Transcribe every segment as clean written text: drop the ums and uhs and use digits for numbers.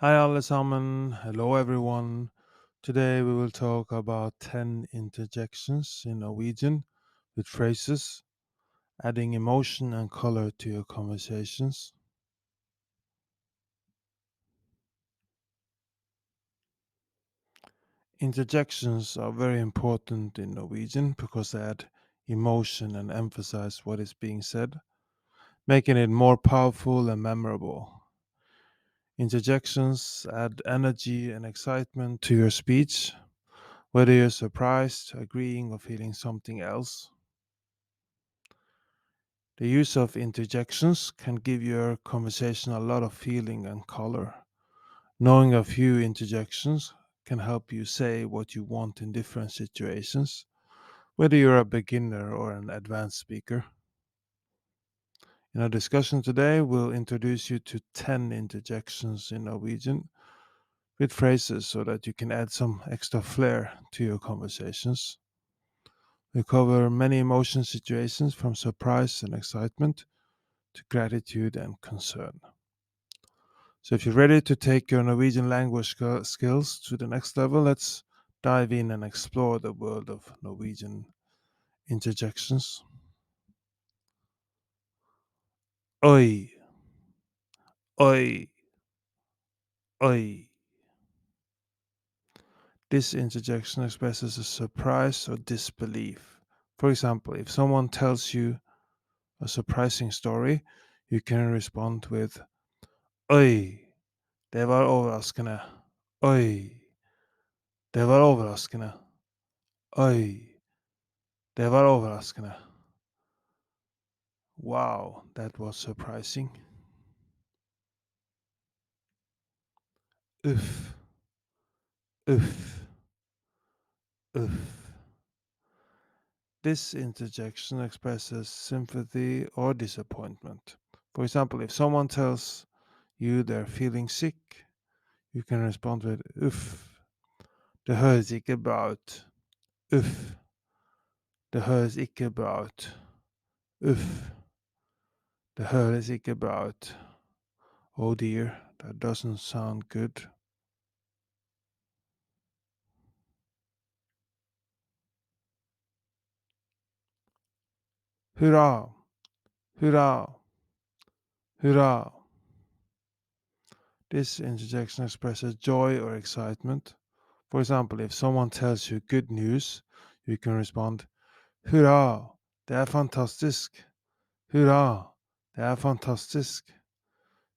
Hi allesammans, hello everyone. Today we will talk about 10 interjections in Norwegian with phrases, adding emotion and color to your conversations. Interjections are very important in Norwegian because they add emotion and emphasize what is being said, making it more powerful and memorable. Interjections add energy and excitement to your speech, whether you're surprised, agreeing, or feeling something else. The use of interjections can give your conversation a lot of feeling and color. Knowing a few interjections can help you say what you want in different situations, whether you're a beginner or an advanced speaker. In our discussion today, we'll introduce you to 10 interjections in Norwegian with phrases so that you can add some extra flair to your conversations. We cover many emotion situations from surprise and excitement to gratitude and concern. So, if you're ready to take your Norwegian language skills to the next level, let's dive in and explore the world of Norwegian interjections. Oi, oi, oi. This interjection expresses a surprise or disbelief. For example, if someone tells you a surprising story, you can respond with Oi, det var overraskende. Oi, det var overraskende. Oi, det var overraskende. Wow, that was surprising. Uff, uff, uff. This interjection expresses sympathy or disappointment. For example, if someone tells you they're feeling sick, you can respond with uff, det høres ikke bra ut. Uff, det høres ikke bra ut. Uff, det høres ikke bra ut. Oh dear, that doesn't sound good. Hurra, hurra, hurra. This interjection expresses joy or excitement. For example, if someone tells you good news, you can respond Hurra, det är fantastisk. Hurra, det är fantastisk.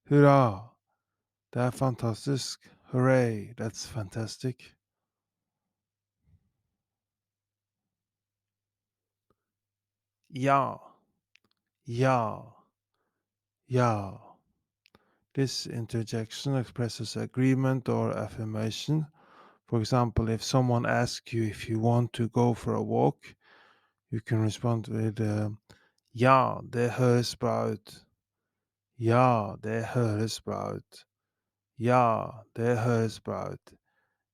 Hurra, det är fantastisk. Hooray, that's fantastic. Ja, ja, ja. This interjection expresses agreement or affirmation. For example, if someone asks you if you want to go for a walk, you can respond with Ja, det høres bra ut. Ja, det høres bra ut. Ja, det høres bra ut.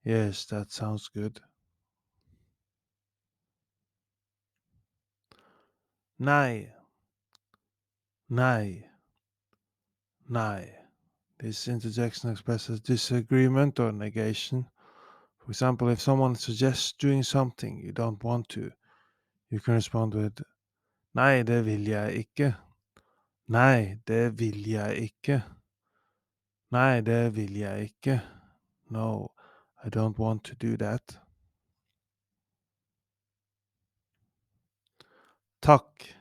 Yes, that sounds good. Nei, nei, nei. This interjection expresses disagreement or negation. For example, if someone suggests doing something you don't want to, you can respond with Nei, det vil jeg ikke. Nei, det vil jeg ikke. Nei, det vil jeg ikke. No, I don't want to do that. Takk,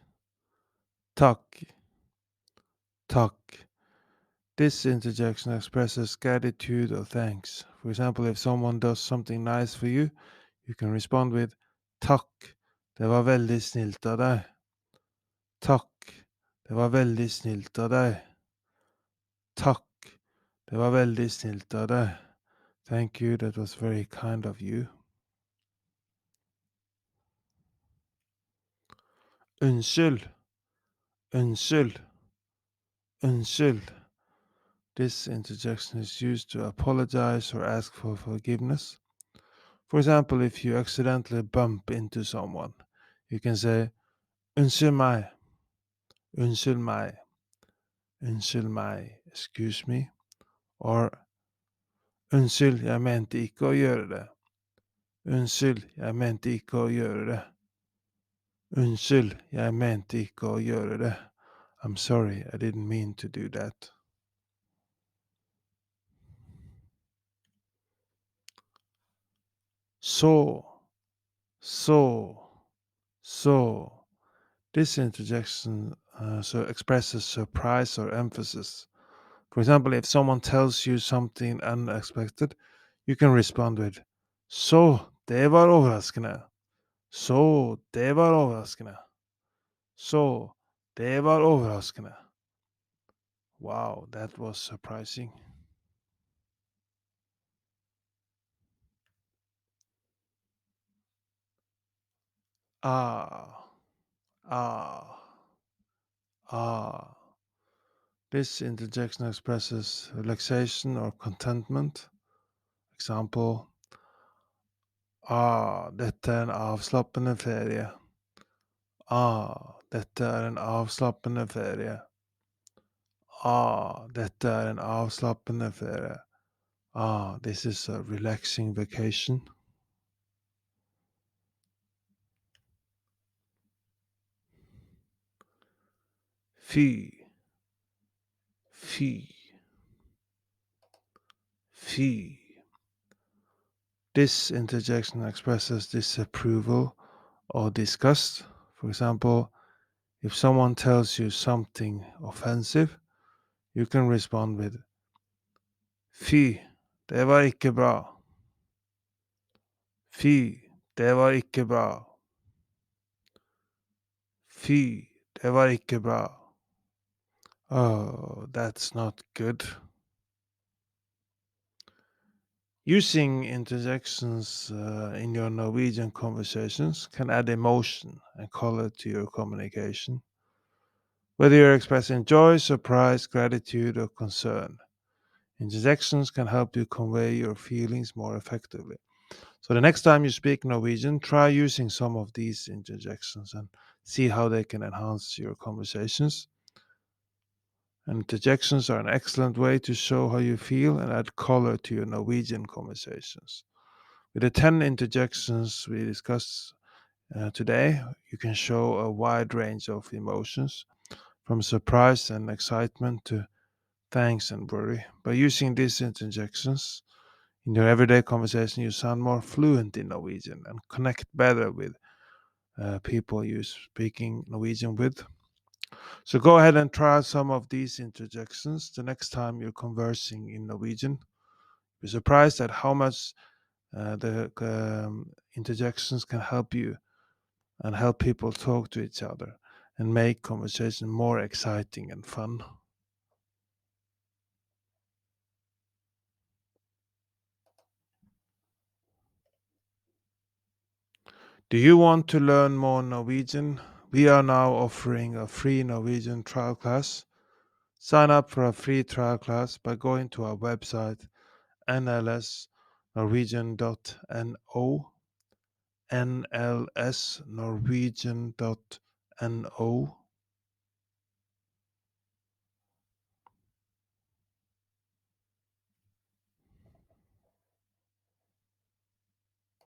takk, takk. This interjection expresses gratitude or thanks. For example, if someone does something nice for you, you can respond with Takk, det var veldig snilt av deg. Takk, det var veldig snilt av deg. Takk, det var veldig snilt av deg. Thank you, that was very kind of you. Unnskyld, unnskyld, unnskyld. This interjection is used to apologize or ask for forgiveness. For example, if you accidentally bump into someone, you can say Unnskyld meg, unnskyld meg, unnskyld meg, excuse me, or Unnskyld, jeg mente ikke å gjøre det. Unnskyld, jeg mente ikke å gjøre det. Unnskyld, jeg mente ikke å gjøre det. I'm sorry, I didn't mean to do that. Så, så. This interjection so expresses surprise or emphasis. For example, if someone tells you something unexpected, you can respond with Så, det var overraskende. Så, det var overraskende. Så, det var overraskende. Wow, that was surprising. Ah, ah, ah. This interjection expresses relaxation or contentment. Example, dette er en avslappende ferie. Dette er en avslappende ferie. Dette er en avslappende ferie. This is a relaxing vacation. Fy, fy, fy. This interjection expresses disapproval or disgust. For example, if someone tells you something offensive, you can respond with Fy, det var ikke bra. Fy, det var ikke bra. Fy, det var ikke bra. Oh, that's not good. Using interjections in your Norwegian conversations can add emotion and color to your communication. Whether you're expressing joy, surprise, gratitude, or concern, interjections can help you convey your feelings more effectively. So the next time you speak Norwegian, try using some of these interjections and see how they can enhance your conversations. Interjections are an excellent way to show how you feel and add color to your Norwegian conversations. With the 10 interjections we discussed today, you can show a wide range of emotions, from surprise and excitement to thanks and worry. By using these interjections in your everyday conversation, you sound more fluent in Norwegian and connect better with people you're speaking Norwegian with. So go ahead and try some of these interjections the next time you're conversing in Norwegian. You're surprised at how much the interjections can help you and help people talk to each other and make conversation more exciting and fun. Do you want to learn more Norwegian? We are now offering a free Norwegian trial class. Sign up for a free trial class by going to our website nlsnorwegian.no, nlsnorwegian.no,